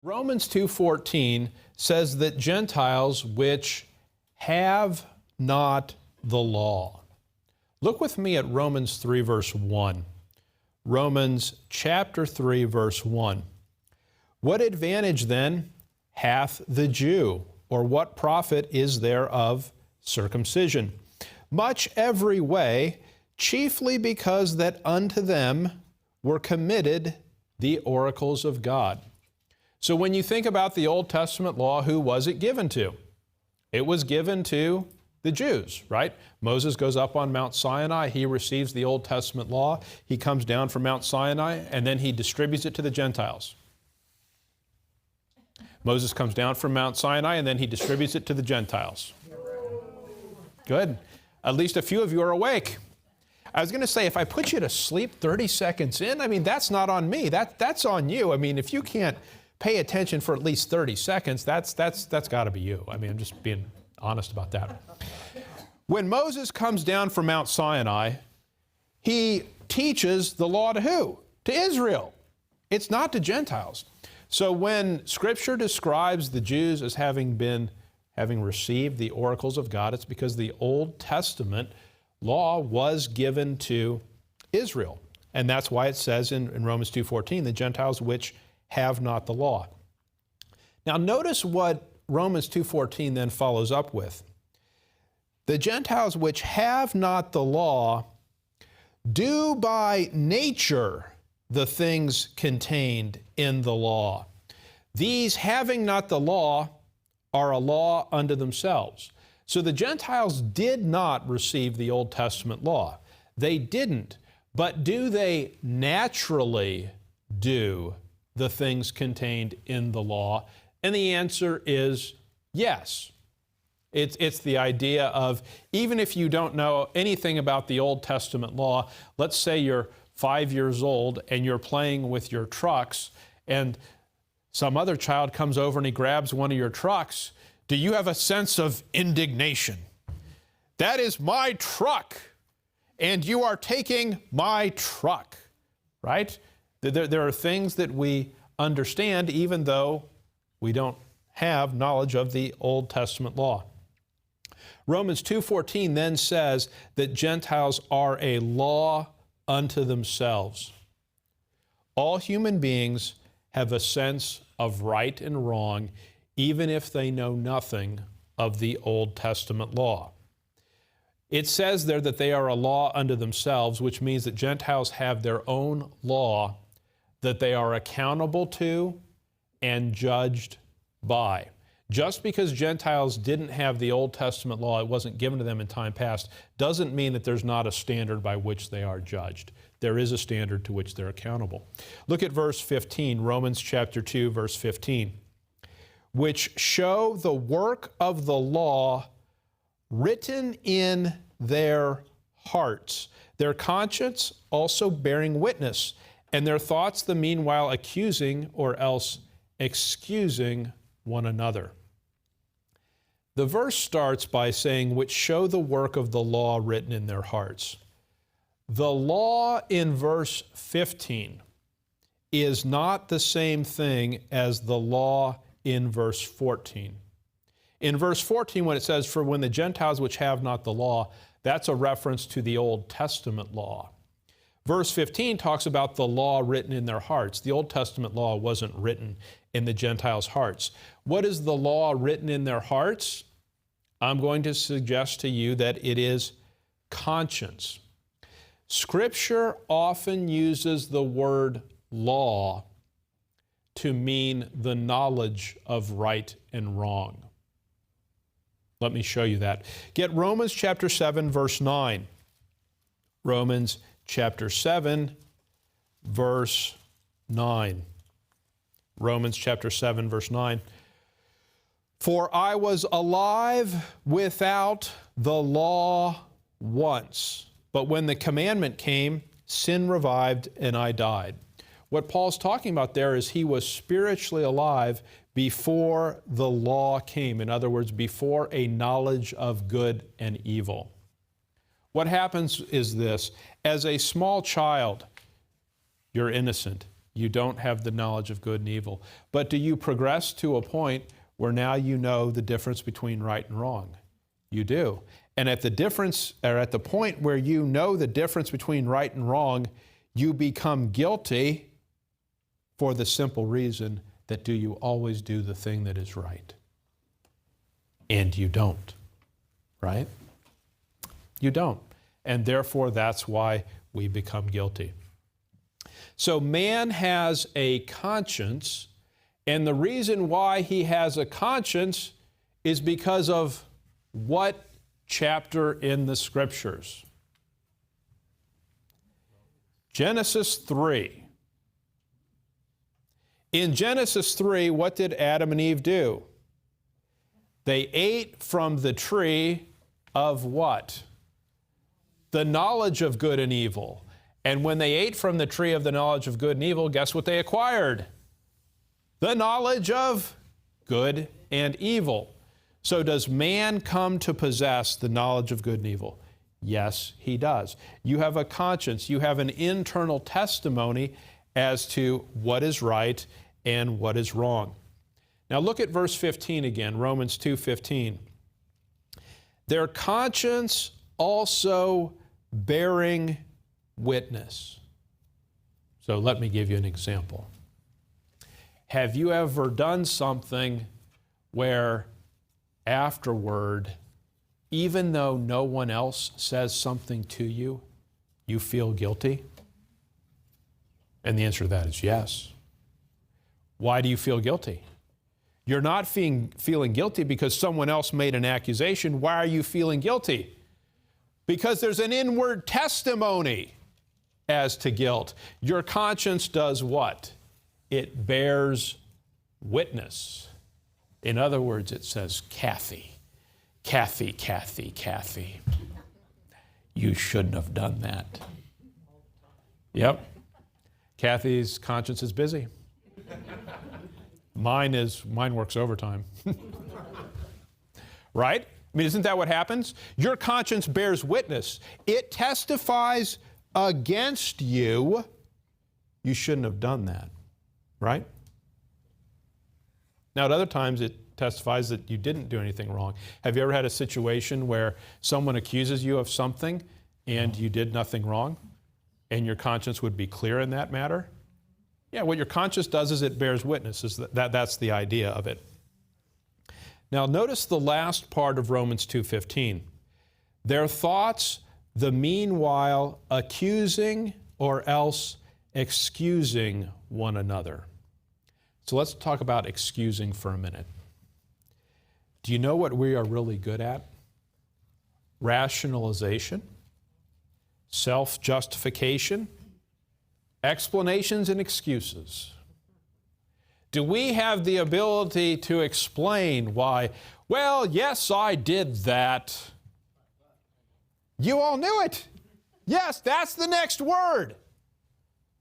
Romans 2:14 says that Gentiles which have not the law. Look with me at Romans 3 verse 1. Romans chapter 3 verse 1. What advantage then hath the Jew, or what profit is there of circumcision? Much every way, chiefly because that unto them were committed the oracles of God. So when you think about the Old Testament law, who was it given to? It was given to the Jews, right? Moses goes up on Mount Sinai. He receives the Old Testament law. He comes down from Mount Sinai, and then he distributes it to the Gentiles. Moses comes down from Mount Sinai, and then he distributes it to the Gentiles. Good. At least a few of you are awake. I was going to say, if I put you to sleep 30 seconds in, I mean, that's not on me. That's on you. I mean, if you can't pay attention for at least 30 seconds, that's got to be you. I mean, I'm just being honest about that. When Moses comes down from Mount Sinai, he teaches the law to who? To Israel. It's not to Gentiles. So when Scripture describes the Jews as having received the oracles of God, it's because the Old Testament law was given to Israel. And that's why it says in Romans 2:14, the Gentiles which have not the law. Now notice what Romans 2:14 then follows up with. The Gentiles which have not the law do by nature the things contained in the law. These having not the law are a law unto themselves. So the Gentiles did not receive the Old Testament law. They didn't. But do they naturally do the things contained in the law? And the answer is yes. It's the idea of, even if you don't know anything about the Old Testament law, let's say you're 5 years old and you're playing with your trucks and some other child comes over and he grabs one of your trucks, do you have a sense of indignation? That is my truck, and you are taking my truck, right? There are things that we understand even though we don't have knowledge of the Old Testament law. Romans 2:14 then says that Gentiles are a law unto themselves. All human beings have a sense of right and wrong, even if they know nothing of the Old Testament law. It says there that they are a law unto themselves, which means that Gentiles have their own law that they are accountable to and judged by. Just because Gentiles didn't have the Old Testament law, it wasn't given to them in time past, doesn't mean that there's not a standard by which they are judged. There is a standard to which they're accountable. Look at verse 15, Romans chapter 2, verse 15. Which show the work of the law written in their hearts, their conscience also bearing witness, and their thoughts the meanwhile accusing or else excusing one another. The verse starts by saying, which show the work of the law written in their hearts. The law in verse 15 is not the same thing as the law in verse 14. In verse 14, when it says, for when the Gentiles which have not the law, that's a reference to the Old Testament law. Verse 15 talks about the law written in their hearts. The Old Testament law wasn't written in the Gentiles' hearts. What is the law written in their hearts? I'm going to suggest to you that it is conscience. Scripture often uses the word law to mean the knowledge of right and wrong. Let me show you that. Get Romans chapter 7, verse 9. Romans chapter 7, verse 9. Romans chapter 7, verse 9. For I was alive without the law once, but when the commandment came, sin revived and I died. What Paul's talking about there is he was spiritually alive before the law came. In other words, before a knowledge of good and evil. What happens is this: as a small child, you're innocent. You don't have the knowledge of good and evil. But do you progress to a point where now you know the difference between right and wrong? You do. And at the point where you know the difference between right and wrong, you become guilty for the simple reason that do you always do the thing that is right? And you don't, right? You don't. And therefore, that's why we become guilty. So man has a conscience, and the reason why he has a conscience is because of what chapter in the Scriptures? Genesis 3. In Genesis 3, what did Adam and Eve do? They ate from the tree of what? The knowledge of good and evil. And when they ate from the tree of the knowledge of good and evil, guess what they acquired? The knowledge of good and evil. So does man come to possess the knowledge of good and evil? Yes, he does. You have a conscience. You have an internal testimony as to what is right and what is wrong. Now look at verse 15 again, Romans 2:15. Their conscience also bearing witness. So let me give you an example. Have you ever done something where afterward, even though no one else says something to you, you feel guilty? And the answer to that is yes. Why do you feel guilty? You're not feeling guilty because someone else made an accusation. Why are you feeling guilty? Because there's an inward testimony as to guilt. Your conscience does what? It bears witness. In other words, it says, Kathy, you shouldn't have done that. Yep. Kathy's conscience is busy. Mine works overtime. Right? I mean, isn't that what happens? Your conscience bears witness. It testifies against you. You shouldn't have done that. Right? Now, at other times, it testifies that you didn't do anything wrong. Have you ever had a situation where someone accuses you of something and you did nothing wrong, and your conscience would be clear in that matter? Yeah, what your conscience does is it bears witness. That's the idea of it. Now, notice the last part of Romans 2:15. Their thoughts, the meanwhile, accusing or else excusing one another. So let's talk about excusing for a minute. Do you know what we are really good at? Rationalization, self-justification, explanations and excuses. Do we have the ability to explain why, well, yes, I did that. You all knew it. Yes, that's the next word.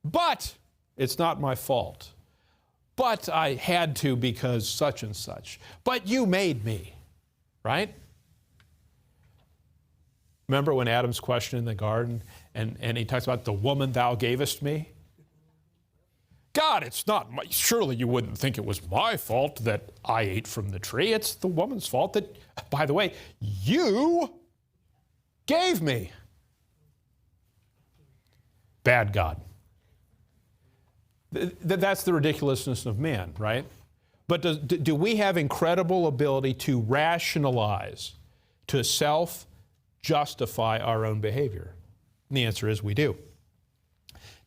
But it's not my fault. But I had to because such and such. But you made me, right? Remember when Adam's questioned in the garden and he talks about the woman thou gavest me? God, it's not my, surely you wouldn't think it was my fault that I ate from the tree. It's the woman's fault that, by the way, you gave me. Bad God. That's the ridiculousness of man, right? But do we have incredible ability to rationalize, to self-justify our own behavior? And the answer is we do.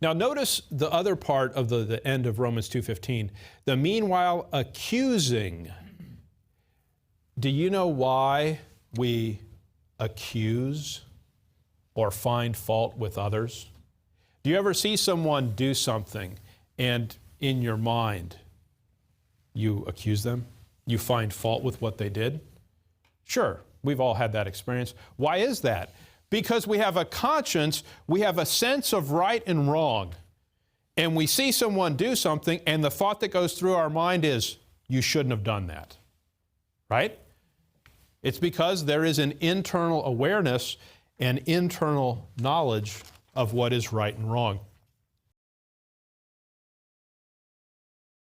Now notice the other part of the end of Romans 2:15. The meanwhile accusing. Do you know why we accuse or find fault with others? Do you ever see someone do something and in your mind you accuse them? You find fault with what they did? Sure, we've all had that experience. Why is that? Because we have a conscience, we have a sense of right and wrong, and we see someone do something, and the thought that goes through our mind is, you shouldn't have done that, right? It's because there is an internal awareness and internal knowledge of what is right and wrong.